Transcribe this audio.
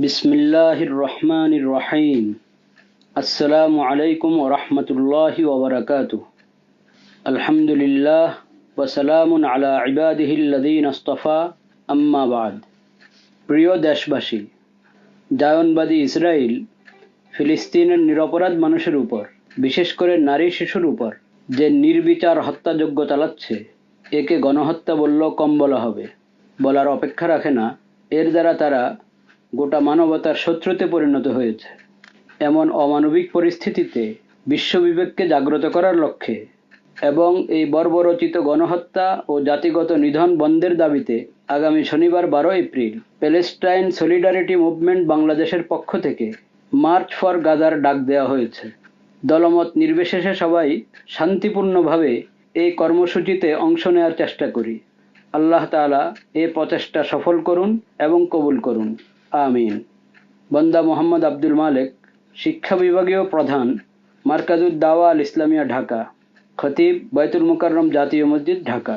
বিসমিল্লাহির রহমানির রহিম। আসসালামু আলাইকুম ওয়া রাহমাতুল্লাহি ওয়া বারাকাতুহু। আলহামদুলিল্লাহ ওয়া সালামুন আলা ইবাদিহিল্লাযীনা ইসতাফা, আম্মা বা'দ। প্রিয় দেশবাসী, জায়নবাদী ইসরায়েল ফিলিস্তিনের নিরপরাধ মানুষের উপর, বিশেষ করে নারী শিশুর উপর যে নির্বিচার হত্যাযজ্ঞ চালাচ্ছে, একে গণহত্যা বললেও কম বলা হবে। বলার অপেক্ষা রাখে না। এর দ্বারা তারা গোটা মানবতার শত্রুতে পরিণত হয়েছে। এমন অমানবিক পরিস্থিতিতে বিশ্ববিবেককে জাগ্রত করার লক্ষ্যে এবং এই বর্বরচিত গণহত্যা ও জাতিগত নিধন বন্ধের দাবিতে আগামী শনিবার 12 এপ্রিল প্যালেস্টাইন সলিডারিটি মুভমেন্ট বাংলাদেশের পক্ষ থেকে মার্চ ফর গাজার ডাক দেওয়া হয়েছে। দলমত নির্বিশেষে সবাই শান্তিপূর্ণভাবে এই কর্মসূচিতে অংশ নেওয়ার চেষ্টা করি। আল্লাহ তাআলা এই প্রচেষ্টা সফল করুন এবং কবুল করুন, আমিন। বন্দা মোহাম্মদ আব্দুল মালেক, শিক্ষা বিভাগীয় প্রধান, মার্কাজুদ দাওয়া আল ইসলামিয়া, ঢাকা। খতিব, বাইতুল মুকাররম জাতীয় মসজিদ, ঢাকা।